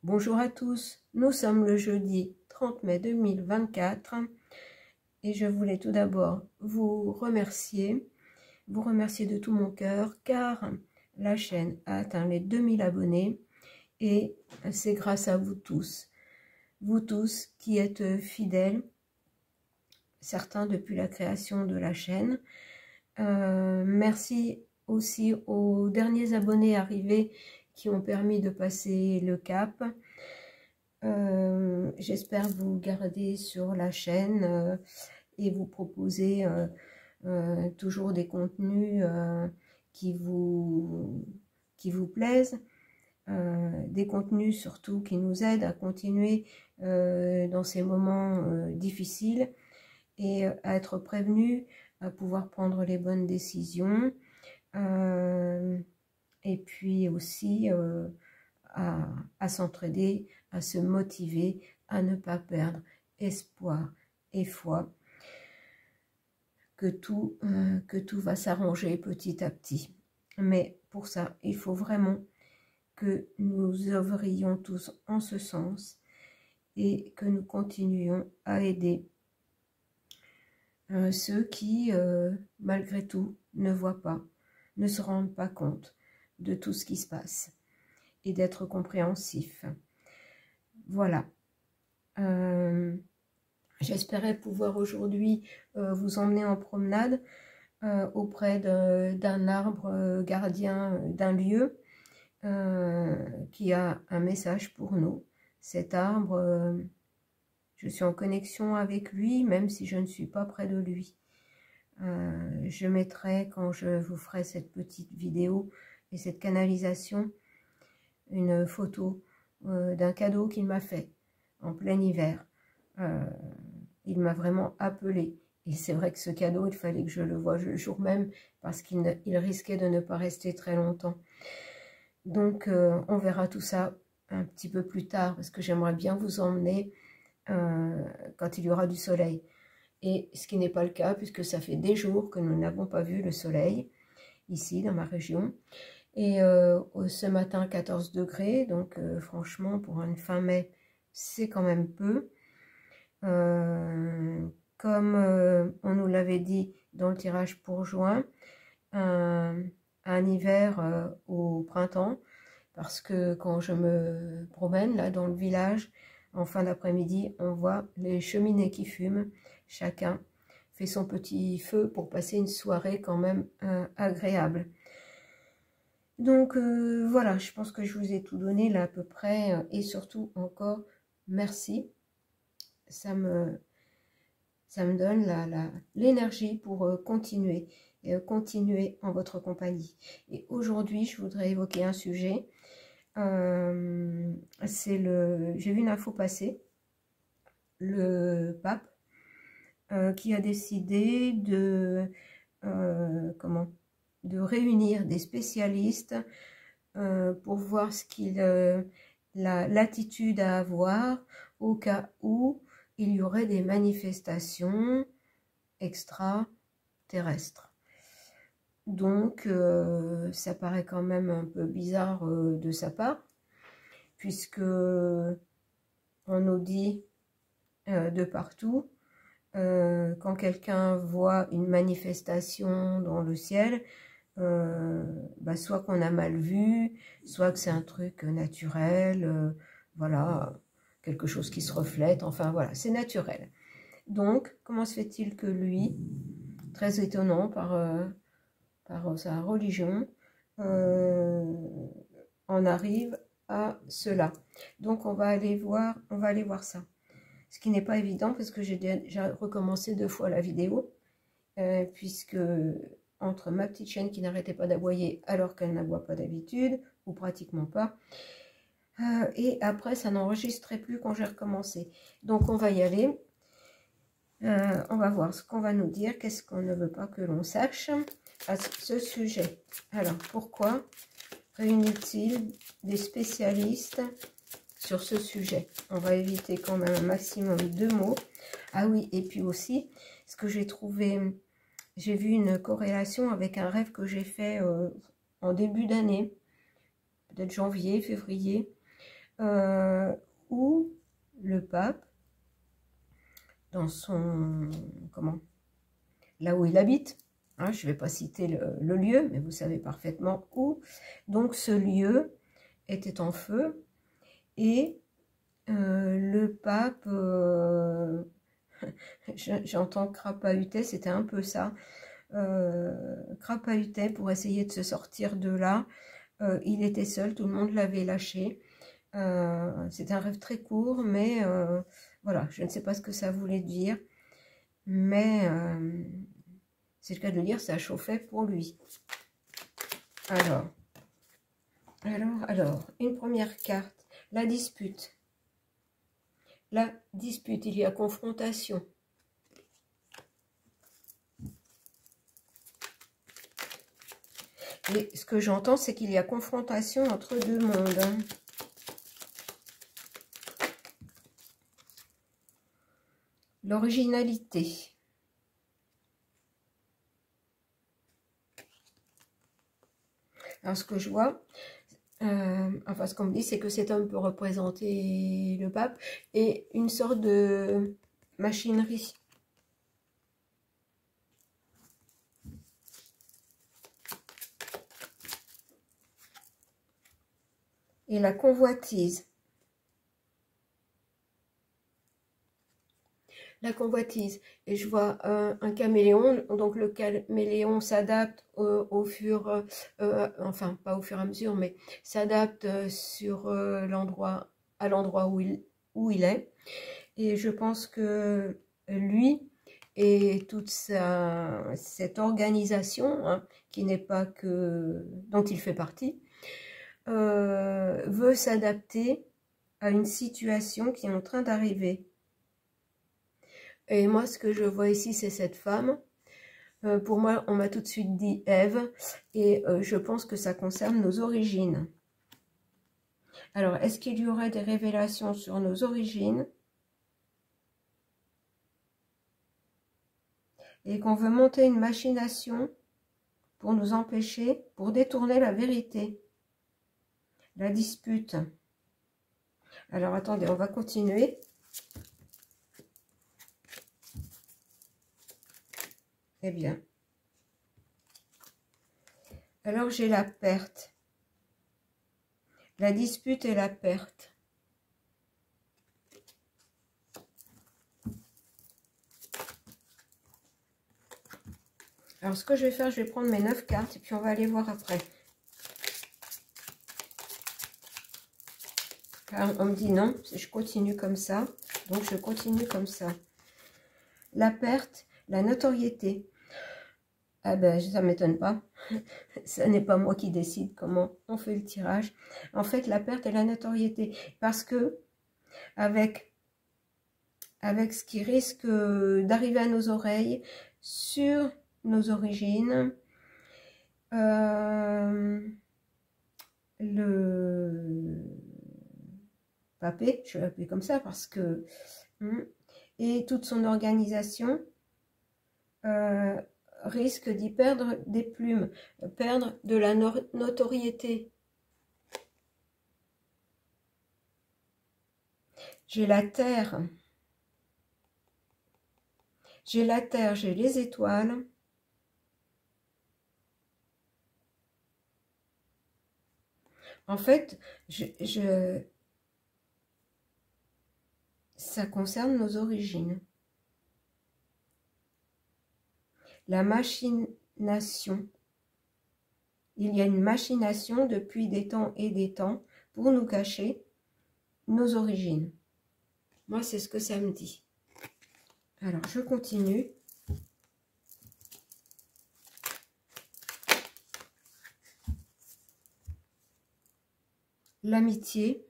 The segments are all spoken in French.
Bonjour à tous, nous sommes le jeudi 30 mai 2024 et je voulais tout d'abord vous remercier de tout mon cœur car la chaîne a atteint les 2000 abonnés et c'est grâce à vous tous qui êtes fidèles, certains depuis la création de la chaîne. Merci aussi aux derniers abonnés arrivés qui ont permis de passer le cap. J'espère vous garder sur la chaîne et vous proposer toujours des contenus qui vous plaisent, des contenus surtout qui nous aident à continuer dans ces moments difficiles et à être prévenus, à pouvoir prendre les bonnes décisions, et puis aussi à s'entraider, à se motiver, à ne pas perdre espoir et foi que tout va s'arranger petit à petit. Mais pour ça, il faut vraiment que nous œuvrions tous en ce sens et que nous continuions à aider ceux qui, malgré tout, ne voient pas, ne se rendent pas compte de tout ce qui se passe et d'être compréhensif. Voilà. J'espérais pouvoir aujourd'hui vous emmener en promenade auprès d'un arbre gardien d'un lieu qui a un message pour nous. Cet arbre, je suis en connexion avec lui, même si je ne suis pas près de lui. Je mettrai, quand je vous ferai cette petite vidéo et cette canalisation, une photo d'un cadeau qu'il m'a fait en plein hiver. Il m'a vraiment appelé. Et c'est vrai que ce cadeau, il fallait que je le voie le jour même parce qu'il risquait de ne pas rester très longtemps. Donc, on verra tout ça un petit peu plus tard parce que j'aimerais bien vous emmener quand il y aura du soleil. Et ce qui n'est pas le cas puisque ça fait des jours que nous n'avons pas vu le soleil ici dans ma région. Et ce matin 14 degrés, donc franchement pour une fin mai c'est quand même peu. Comme on nous l'avait dit dans le tirage pour juin, un hiver au printemps, parce que quand je me promène là dans le village, en fin d'après-midi, on voit les cheminées qui fument, chacun fait son petit feu pour passer une soirée quand même agréable. Donc voilà, je pense que je vous ai tout donné là à peu près, et surtout encore merci. Ça me donne l'énergie pour continuer en votre compagnie. Et aujourd'hui, je voudrais évoquer un sujet. J'ai vu une info passer, le pape qui a décidé de réunir des spécialistes pour voir l'attitude à avoir au cas où il y aurait des manifestations extraterrestres. Donc, ça paraît quand même un peu bizarre de sa part, puisque on nous dit de partout, quand quelqu'un voit une manifestation dans le ciel, soit qu'on a mal vu, soit que c'est un truc naturel, voilà, quelque chose qui se reflète, enfin voilà, c'est naturel. Donc, comment se fait-il que lui, très étonnant par sa religion, en arrive à cela? Donc, on va aller voir ça. Ce qui n'est pas évident parce que j'ai déjà recommencé 2 fois la vidéo, puisque entre ma petite chienne qui n'arrêtait pas d'aboyer alors qu'elle n'aboie pas d'habitude, ou pratiquement pas, et après ça n'enregistrait plus quand j'ai recommencé. Donc on va y aller, on va voir ce qu'on va nous dire, qu'est-ce qu'on ne veut pas que l'on sache à ce sujet. Alors pourquoi réunit-il des spécialistes sur ce sujet? On va éviter quand même un maximum de mots. Ah oui, et puis aussi, ce que j'ai trouvé, j'ai vu une corrélation avec un rêve que j'ai fait en début d'année, peut-être janvier, février, où le pape, dans son, là où il habite, hein, je ne vais pas citer le lieu, mais vous savez parfaitement où, donc ce lieu était en feu, et le pape, j'entends crapahutait, c'était un peu ça, crapahutait pour essayer de se sortir de là. Il était seul, tout le monde l'avait lâché. C'était un rêve très court, mais voilà, je ne sais pas ce que ça voulait dire, mais c'est le cas de le dire, ça chauffait pour lui. Alors, une première carte, la dispute. La dispute, il y a confrontation. Et ce que j'entends, c'est qu'il y a confrontation entre deux mondes. Hein. L'originalité. Alors, ce que je vois, enfin, ce qu'on me dit, c'est que cet homme peut représenter le pape et une sorte de machinerie. Et la convoitise. La convoitise. Et je vois un caméléon, donc le caméléon s'adapte au fur, enfin pas au fur et à mesure, mais s'adapte sur l'endroit, à l'endroit où il est. Et je pense que lui et toute cette organisation, hein, qui n'est pas que, dont il fait partie, veut s'adapter à une situation qui est en train d'arriver. Et moi, ce que je vois ici, c'est cette femme. Pour moi, on m'a tout de suite dit Ève, et je pense que ça concerne nos origines. Alors, est-ce qu'il y aurait des révélations sur nos origines? Et qu'on veut monter une machination pour nous empêcher, pour détourner la vérité. La dispute. Alors, attendez, on va continuer. Eh bien. Alors, j'ai la perte. La dispute et la perte. Alors, ce que je vais faire, je vais prendre mes 9 cartes et puis on va aller voir après. Alors, on me dit non, je continue comme ça. Donc, je continue comme ça. La perte, la notoriété. Ah ben, ça ne m'étonne pas. Ce n'est pas moi qui décide comment on fait le tirage. En fait, la perte et la notoriété. Parce que, avec ce qui risque d'arriver à nos oreilles, sur nos origines, le papé, je vais l'appeler comme ça parce que, et toute son organisation risque d'y perdre des plumes, perdre de la notoriété. J'ai la terre. J'ai la terre, j'ai les étoiles. En fait, ça concerne nos origines. La machination. Il y a une machination depuis des temps et des temps pour nous cacher nos origines. Moi, c'est ce que ça me dit. Alors, je continue. L'amitié.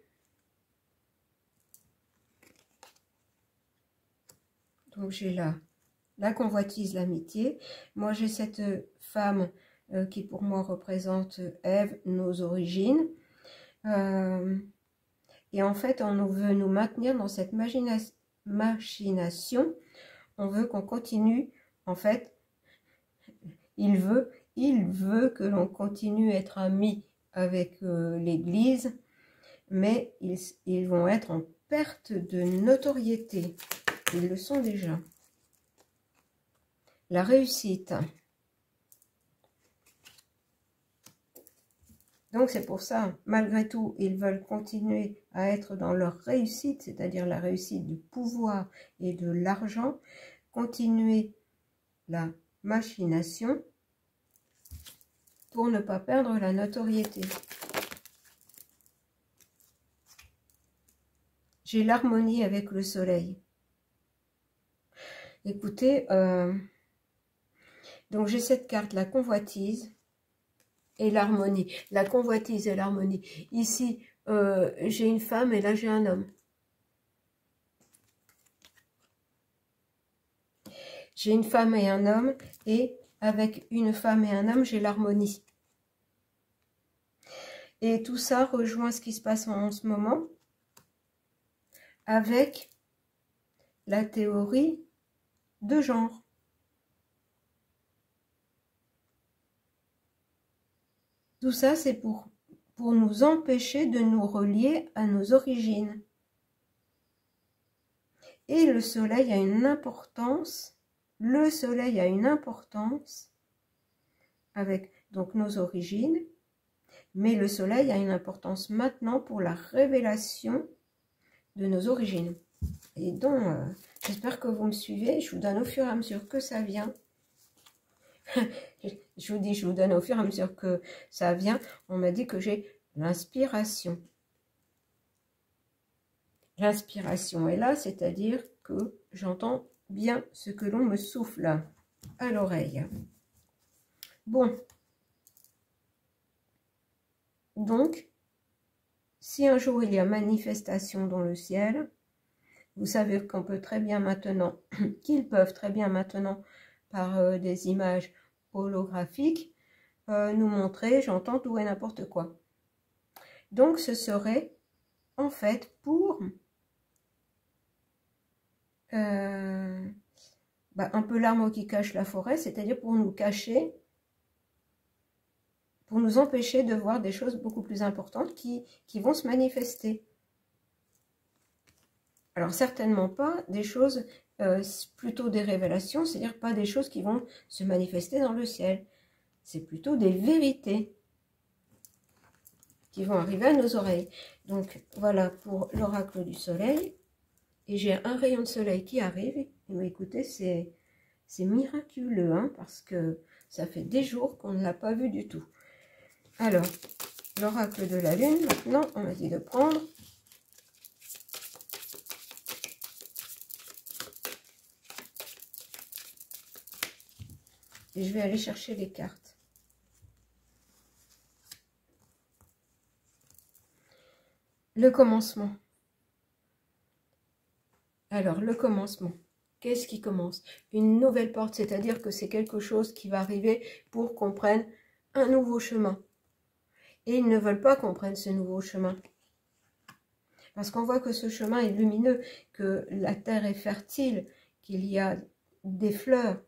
Donc, j'ai là la convoitise, l'amitié. Moi, j'ai cette femme qui, pour moi, représente Ève, nos origines. Et en fait, on veut nous maintenir dans cette machination. On veut qu'on continue. En fait, il veut que l'on continue à être amis avec l'Église. mais ils vont être en perte de notoriété. Ils le sont déjà. La réussite. Donc c'est pour ça, malgré tout, ils veulent continuer à être dans leur réussite, c'est-à-dire la réussite du pouvoir et de l'argent, continuer la machination pour ne pas perdre la notoriété. J'ai l'harmonie avec le soleil. Écoutez, donc j'ai cette carte, la convoitise et l'harmonie. La convoitise et l'harmonie. Ici, j'ai une femme et là j'ai un homme. J'ai une femme et un homme, et avec une femme et un homme, j'ai l'harmonie. Et tout ça rejoint ce qui se passe en ce moment avec la théorie de genre. Tout ça, c'est pour nous empêcher de nous relier à nos origines. Et le soleil a une importance, avec donc nos origines, mais le soleil a une importance maintenant pour la révélation de nos origines. Et donc, j'espère que vous me suivez. Je vous donne au fur et à mesure que ça vient. Je vous dis, je vous donne au fur et à mesure que ça vient. On m'a dit que j'ai l'inspiration. L'inspiration est là, c'est-à-dire que j'entends bien ce que l'on me souffle à l'oreille. Bon. Donc, si un jour il y a manifestation dans le ciel, vous savez qu'on peut très bien maintenant, qu'ils peuvent très bien maintenant, par des images holographiques, nous montrer, j'entends tout et n'importe quoi. Donc, ce serait en fait pour un peu l'arbre qui cache la forêt, c'est-à-dire pour nous cacher, pour nous empêcher de voir des choses beaucoup plus importantes qui vont se manifester. Alors certainement pas des choses, plutôt des révélations, c'est-à-dire pas des choses qui vont se manifester dans le ciel. C'est plutôt des vérités qui vont arriver à nos oreilles. Donc voilà pour l'oracle du soleil. Et j'ai un rayon de soleil qui arrive. Et écoutez, c'est miraculeux, hein, parce que ça fait des jours qu'on ne l'a pas vu du tout. Alors, l'oracle de la lune, maintenant, on m'a dit de prendre. Et je vais aller chercher les cartes. Le commencement. Alors, le commencement. Qu'est-ce qui commence? Une nouvelle porte, c'est-à-dire que c'est quelque chose qui va arriver pour qu'on prenne un nouveau chemin. Et ils ne veulent pas qu'on prenne ce nouveau chemin. Parce qu'on voit que ce chemin est lumineux, que la terre est fertile, qu'il y a des fleurs.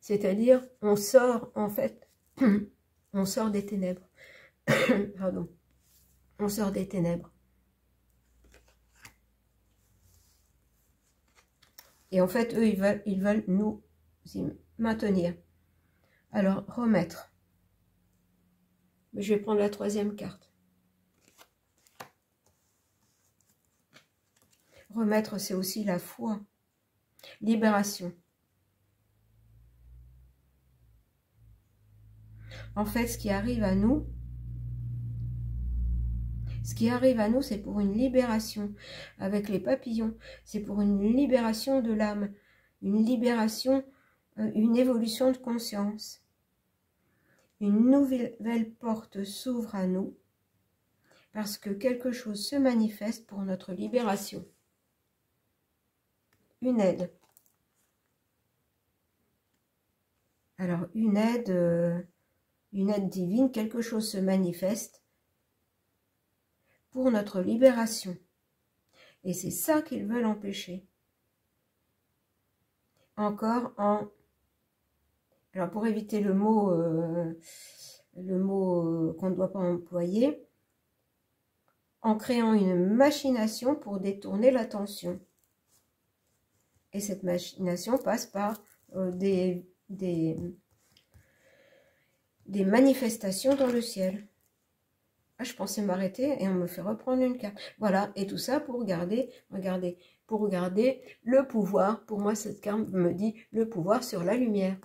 C'est-à-dire, on sort, en fait, on sort des ténèbres. Pardon. On sort des ténèbres. Et en fait, eux, ils veulent nous y maintenir. Alors, remettre. Je vais prendre la troisième carte. Remettre, c'est aussi la foi. Libération. En fait, ce qui arrive à nous, c'est pour une libération. Avec les papillons, c'est pour une libération de l'âme, une libération, une évolution de conscience. Une nouvelle porte s'ouvre à nous parce que quelque chose se manifeste pour notre libération. Une aide. Alors, une aide divine, quelque chose se manifeste pour notre libération. Et c'est ça qu'ils veulent empêcher. Encore en... Alors, pour éviter le mot qu'on ne doit pas employer, en créant une machination pour détourner l'attention. Et cette machination passe par des manifestations dans le ciel. Ah, je pensais m'arrêter et on me fait reprendre une carte. Voilà, et tout ça pour regarder, regardez, pour regarder le pouvoir. Pour moi, cette carte me dit le pouvoir sur la lumière.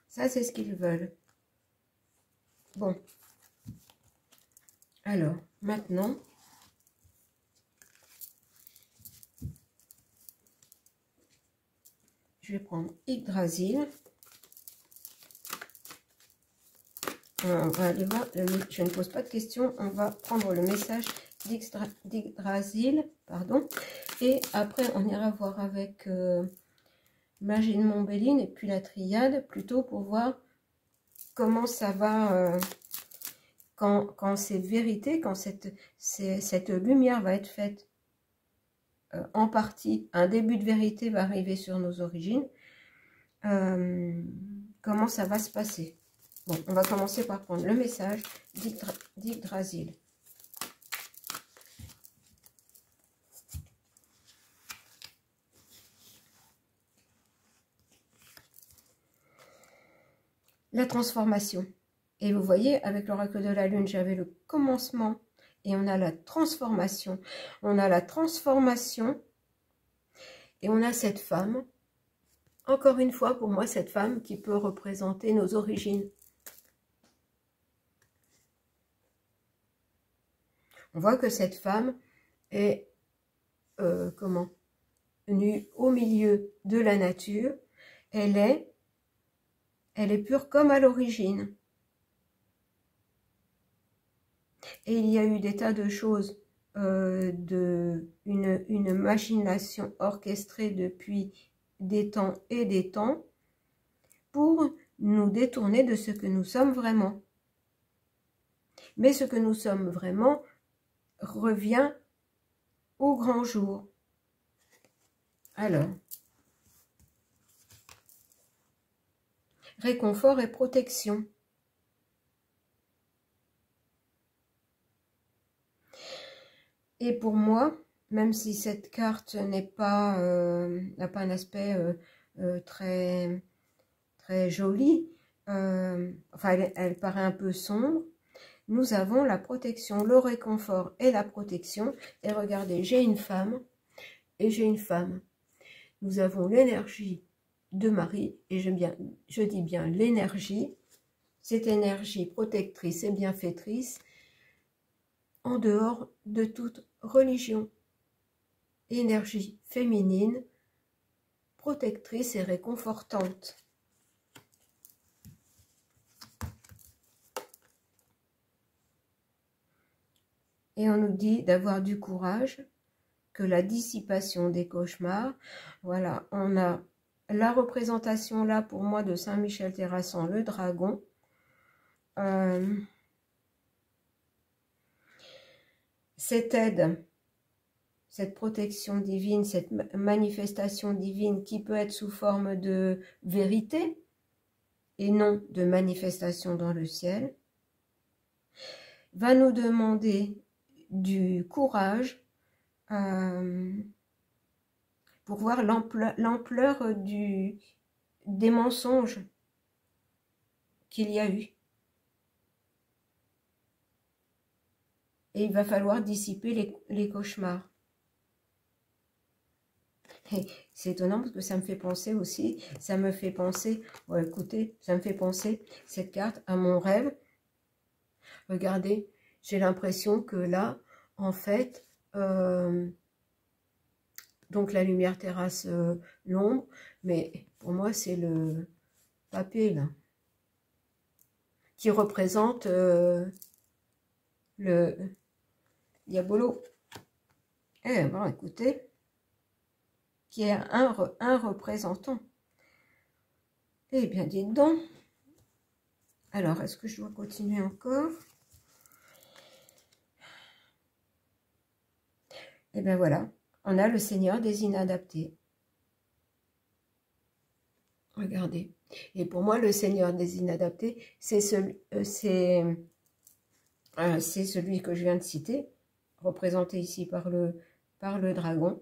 Ça, c'est ce qu'ils veulent. Bon. Alors, maintenant, je vais prendre Yggdrasil. On va aller voir, je ne pose pas de questions, on va prendre le message d'Yggdrasil, pardon, et après on ira voir avec Magie de Montbéline et puis la triade, plutôt pour voir comment ça va, quand cette vérité, quand cette lumière va être faite en partie, un début de vérité va arriver sur nos origines, comment ça va se passer. Bon, on va commencer par prendre le message d'Yggdrasil. La transformation. Et vous voyez, avec l'oracle de la lune, j'avais le commencement et on a la transformation. On a la transformation et on a cette femme. Encore une fois, pour moi, cette femme qui peut représenter nos origines. On voit que cette femme est, nue au milieu de la nature. Elle est pure comme à l'origine. Et il y a eu des tas de choses, une machination orchestrée depuis des temps et des temps pour nous détourner de ce que nous sommes vraiment. Mais ce que nous sommes vraiment revient au grand jour. Alors, réconfort et protection. Et pour moi, même si cette carte n'est pas, n'a pas un aspect très joli, enfin elle paraît un peu sombre, nous avons la protection, le réconfort et la protection. Et regardez, j'ai une femme et j'ai une femme. Nous avons l'énergie de Marie, et je dis bien l'énergie, cette énergie protectrice et bienfaitrice, en dehors de toute religion. Énergie féminine, protectrice et réconfortante. Et on nous dit d'avoir du courage, que la dissipation des cauchemars, voilà, on a la représentation là pour moi de Saint Michel Terrasson, le dragon. Cette aide, cette protection divine, cette manifestation divine qui peut être sous forme de vérité et non de manifestation dans le ciel, va nous demander du courage pour voir l'ampleur des mensonges qu'il y a eu. Et il va falloir dissiper les cauchemars. C'est étonnant parce que ça me fait penser aussi, ouais, écoutez, ça me fait penser, cette carte, à mon rêve. Regardez, j'ai l'impression que là, en fait, donc la lumière terrasse l'ombre, mais pour moi c'est le papier là, qui représente le diabolo. Eh bon, écoutez, qui est un représentant. Eh bien, dites donc. Alors, est-ce que je dois continuer encore? Eh bien voilà, on a le Seigneur des inadaptés. Regardez. Et pour moi, le Seigneur des inadaptés, c'est celui que je viens de citer, représenté ici par le dragon.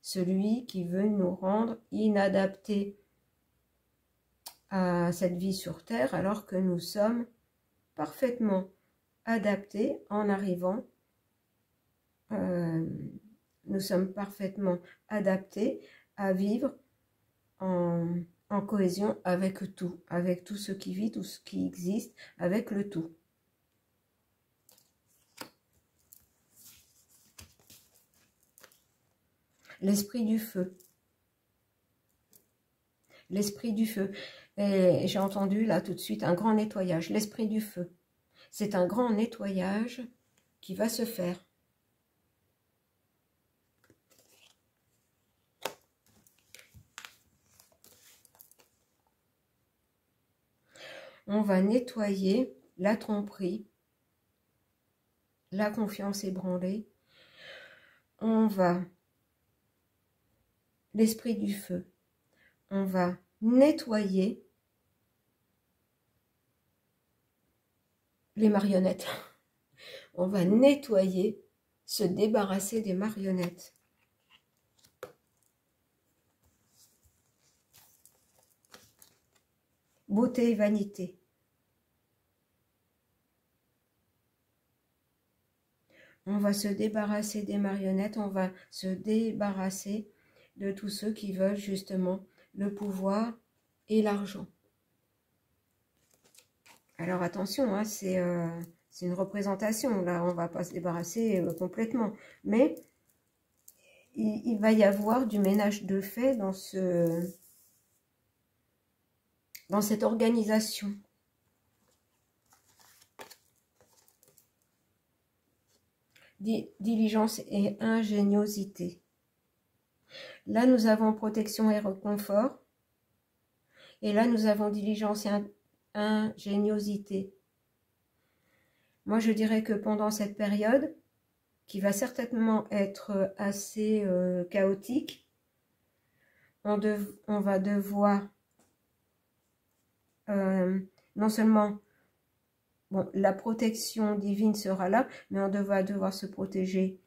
Celui qui veut nous rendre inadaptés à cette vie sur Terre, alors que nous sommes parfaitement adaptés en arrivant. Nous sommes parfaitement adaptés à vivre en cohésion avec tout ce qui vit, tout ce qui existe, avec le tout. L'esprit du feu. L'esprit du feu. Et j'ai entendu là tout de suite un grand nettoyage. L'esprit du feu. C'est un grand nettoyage qui va se faire. On va nettoyer la tromperie, la confiance ébranlée. On va, l'esprit du feu, on va nettoyer les marionnettes. On va nettoyer, se débarrasser des marionnettes. Beauté et vanité. On va se débarrasser des marionnettes, on va se débarrasser de tous ceux qui veulent justement le pouvoir et l'argent. Alors attention, hein, c'est une représentation, là on ne va pas se débarrasser complètement, mais il va y avoir du ménage de fait dans cette organisation. Diligence et ingéniosité. Là, nous avons protection et réconfort. Et là, nous avons diligence et ingéniosité. Moi, je dirais que pendant cette période, qui va certainement être assez chaotique, on va devoir non seulement... Bon, la protection divine sera là, mais on va devoir se protéger,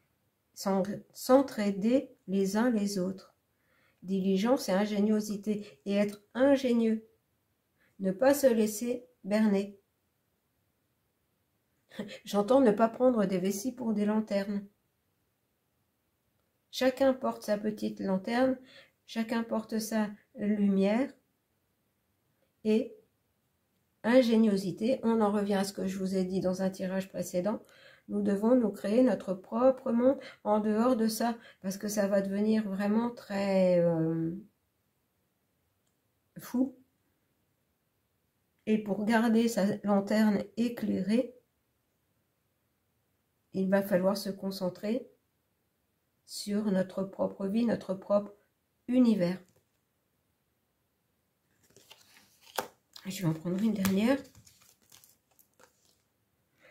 s'entraider les uns les autres. Diligence et ingéniosité, et être ingénieux. Ne pas se laisser berner. J'entends ne pas prendre des vessies pour des lanternes. Chacun porte sa petite lanterne, chacun porte sa lumière, et ingéniosité, on en revient à ce que je vous ai dit dans un tirage précédent, nous devons nous créer notre propre monde en dehors de ça, parce que ça va devenir vraiment très fou. Et pour garder sa lanterne éclairée, il va falloir se concentrer sur notre propre vie, notre propre univers. Je vais en prendre une dernière.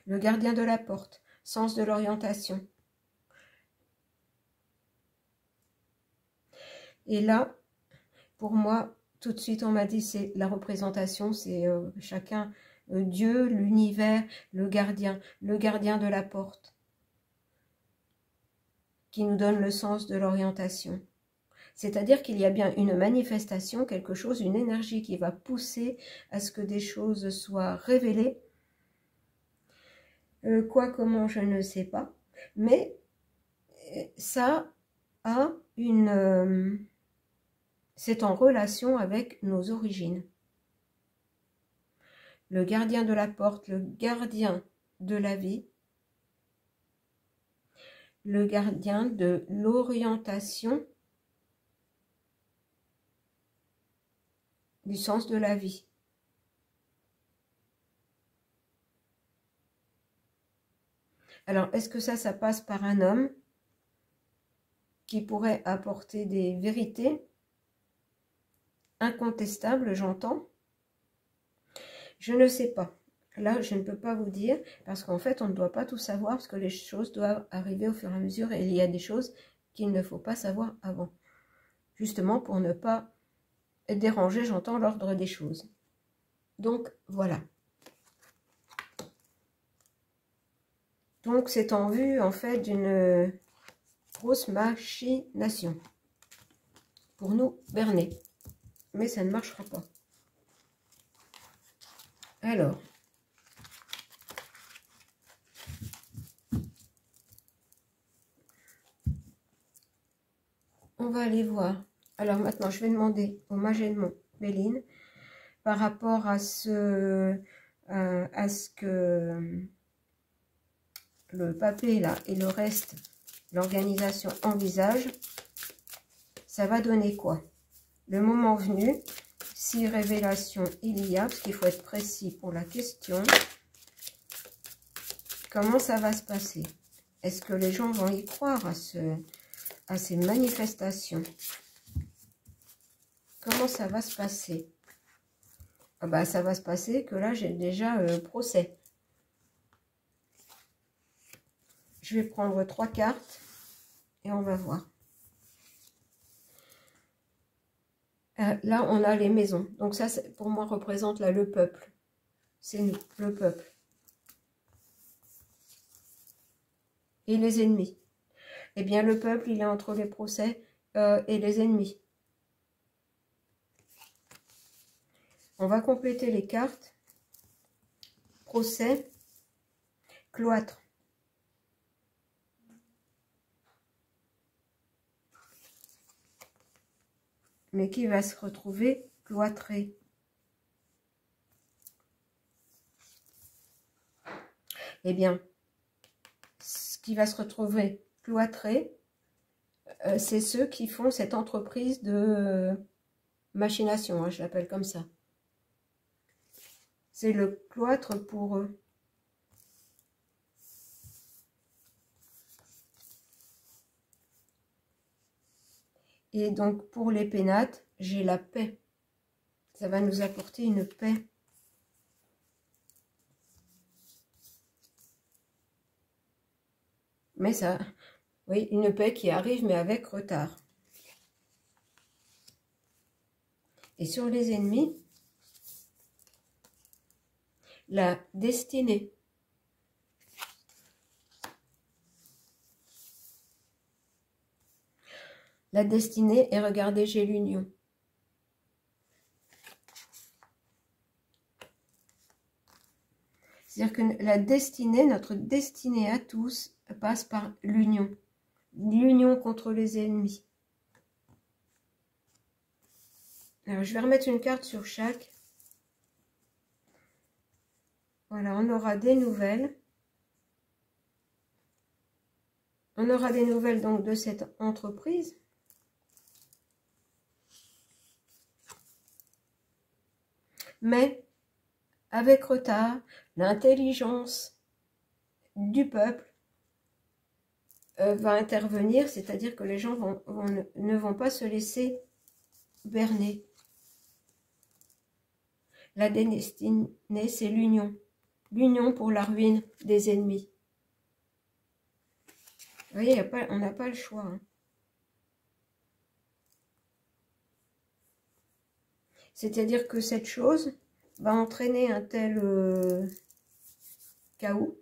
Le gardien de la porte, sens de l'orientation. Et là, pour moi, tout de suite, on m'a dit, c'est la représentation, c'est chacun, Dieu, l'univers, le gardien de la porte, qui nous donne le sens de l'orientation. C'est-à-dire qu'il y a bien une manifestation, quelque chose, une énergie qui va pousser à ce que des choses soient révélées. Quoi, comment, je ne sais pas. Mais ça a une... c'est en relation avec nos origines. Le gardien de la porte, le gardien de la vie, le gardien de l'orientation, du sens de la vie. Alors, est-ce que ça passe par un homme qui pourrait apporter des vérités incontestables, j'entends? Je ne sais pas. Là, je ne peux pas vous dire, parce qu'en fait, on ne doit pas tout savoir, parce que les choses doivent arriver au fur et à mesure, et il y a des choses qu'il ne faut pas savoir avant. Justement, pour ne pas déranger, j'entends l'ordre des choses. Donc, voilà. Donc, c'est en vue, en fait, d'une grosse machination pour nous berner. Mais ça ne marchera pas. Alors, on va aller voir. Alors maintenant, je vais demander au Magémon Béline par rapport à ce que le papé là et le reste, l'organisation envisage, ça va donner quoi? Le moment venu, si révélation il y a, parce qu'il faut être précis pour la question, comment ça va se passer? Est-ce que les gens vont y croire à ces manifestations? Comment ça va se passer? Ah bah, ça va se passer que là, j'ai déjà procès. Je vais prendre 3 cartes et on va voir. Là, on a les maisons. Donc ça, pour moi, représente là le peuple. C'est nous, le peuple. Et les ennemis. Eh bien, le peuple, il est entre les procès et les ennemis. On va compléter les cartes. Procès, cloître. Mais qui va se retrouver cloîtré. Eh bien, ce qui va se retrouver cloîtré, c'est ceux qui font cette entreprise de machination, hein, je l'appelle comme ça. C'est le cloître pour eux. Et donc, pour les pénates, j'ai la paix. Ça va nous apporter une paix. Mais ça, oui, une paix qui arrive, mais avec retard. Et sur les ennemis, la destinée. La destinée, et regardez, j'ai l'union. C'est-à-dire que la destinée, notre destinée à tous, passe par l'union. L'union contre les ennemis. Alors, je vais remettre une carte sur chaque. Voilà, on aura des nouvelles. On aura des nouvelles donc de cette entreprise. Mais, avec retard, l'intelligence du peuple va intervenir, c'est-à-dire que les gens ne vont pas se laisser berner. La destinée, c'est l'union. L'union pour la ruine des ennemis. Vous voyez, on n'a pas le choix. Hein. C'est-à-dire que cette chose va entraîner un tel chaos.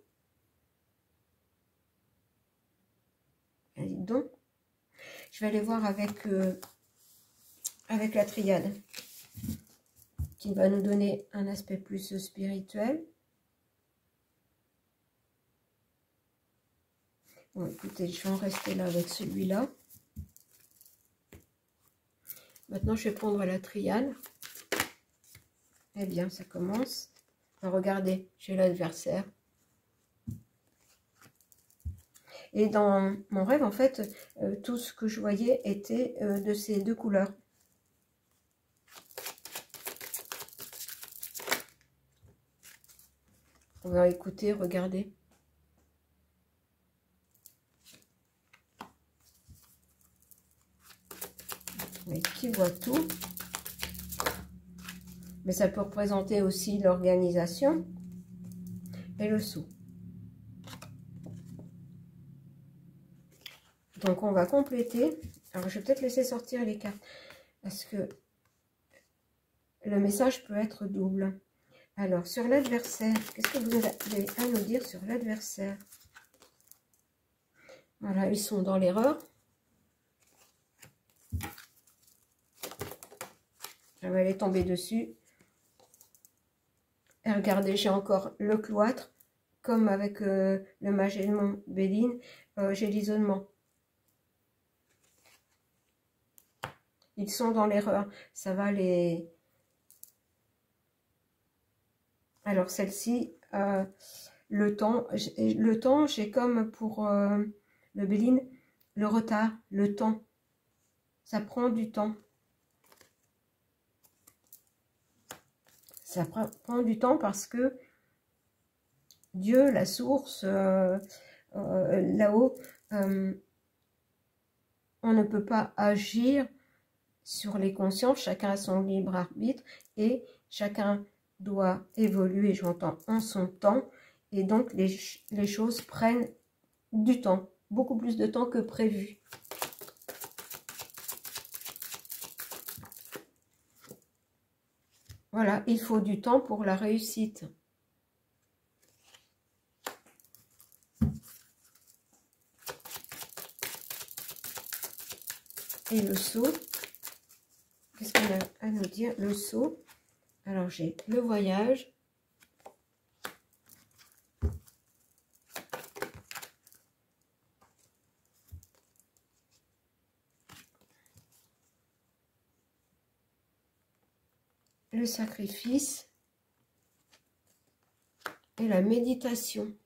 Et donc, je vais aller voir avec la triade, qui va nous donner un aspect plus spirituel. Bon, écoutez, je vais en rester là avec celui-là. Maintenant, je vais prendre la triade. Eh bien, ça commence. Alors, regardez, j'ai l'adversaire. Et dans mon rêve, en fait, tout ce que je voyais était de ces deux couleurs. On va écouter, regarder. Mais qui voit tout? Mais ça peut représenter aussi l'organisation et le sou. Donc on va compléter. Alors je vais peut-être laisser sortir les cartes parce que le message peut être double. Alors, sur l'adversaire, qu'est-ce que vous avez à nous dire sur l'adversaire? Voilà, ils sont dans l'erreur. Je vais aller tomber dessus. Et regardez, j'ai encore le cloître. Comme avec le Magellan Béline, j'ai l'isolement. Ils sont dans l'erreur. Ça va les... Alors, celle-ci, le temps, j'ai comme pour le Béline, le retard, le temps. Ça prend du temps. Ça prend du temps parce que Dieu, la source, là-haut, on ne peut pas agir sur les consciences. Chacun a son libre arbitre et chacun doit évoluer, j'entends, en son temps. Et donc, les choses prennent du temps, beaucoup plus de temps que prévu. Voilà, il faut du temps pour la réussite. Et le sceau, qu'est-ce qu'on a à nous dire? Le sceau, alors j'ai le voyage, le sacrifice et la méditation.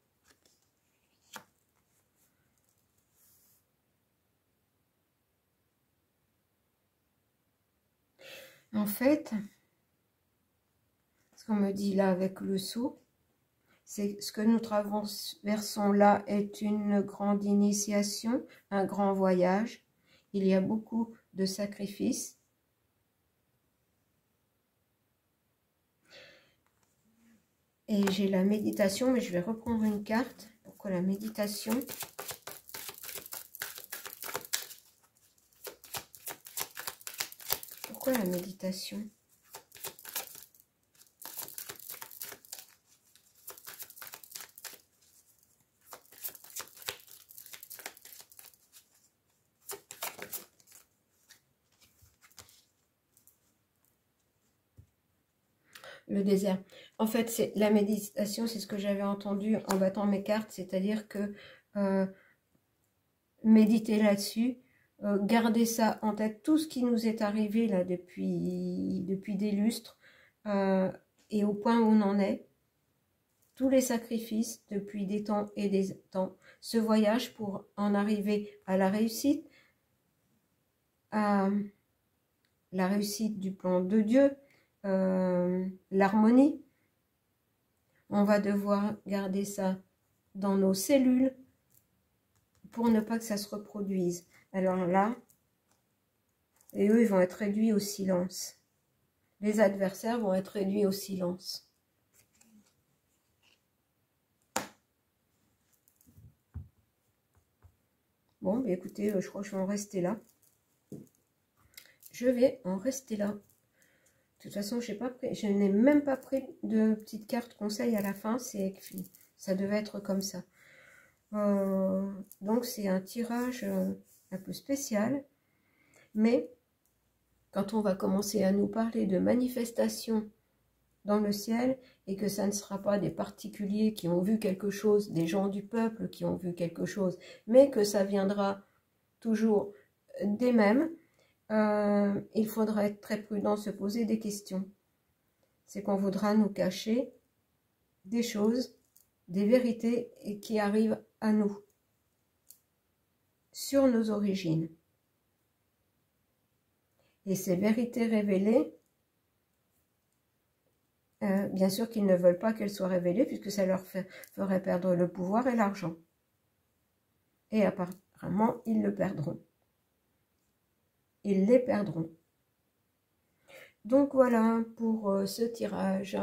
En fait, ce qu'on me dit là avec le sceau, c'est ce que nous traversons là est une grande initiation, un grand voyage. Il y a beaucoup de sacrifices. Et j'ai la méditation, mais je vais reprendre une carte. Pourquoi la méditation? Pourquoi la méditation? Le désert. En fait, c'est la méditation, c'est ce que j'avais entendu en battant mes cartes, c'est-à-dire que méditer là-dessus, garder ça en tête, tout ce qui nous est arrivé là depuis des lustres et au point où on en est, tous les sacrifices depuis des temps et des temps, ce voyage pour en arriver à la réussite du plan de Dieu, l'harmonie. On va devoir garder ça dans nos cellules pour ne pas que ça se reproduise. Alors là, et eux, ils vont être réduits au silence. Les adversaires vont être réduits au silence. Bon, bah écoutez, je crois que je vais en rester là. Je vais en rester là. De toute façon, je n'ai même pas pris de petite carte conseil à la fin. C'est écrit. Ça devait être comme ça. Donc, c'est un tirage un peu spécial. Mais, quand on va commencer à nous parler de manifestations dans le ciel, et que ça ne sera pas des particuliers qui ont vu quelque chose, des gens du peuple qui ont vu quelque chose, mais que ça viendra toujours des mêmes, il faudra être très prudent, se poser des questions. C'est qu'on voudra nous cacher des choses, des vérités qui arrivent à nous, sur nos origines. Et ces vérités révélées, bien sûr qu'ils ne veulent pas qu'elles soient révélées, puisque ça leur ferait perdre le pouvoir et l'argent. Et apparemment, ils le perdront. Ils les perdront. Donc voilà pour ce tirage.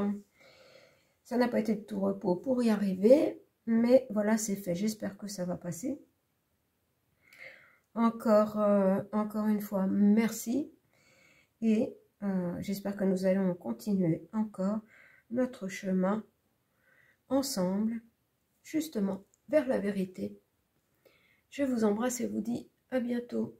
Ça n'a pas été de tout repos pour y arriver, mais voilà, c'est fait. J'espère que ça va passer. Encore une fois, merci. Et J'espère que nous allons continuer encore notre chemin ensemble, justement, vers la vérité. Je vous embrasse et vous dis à bientôt.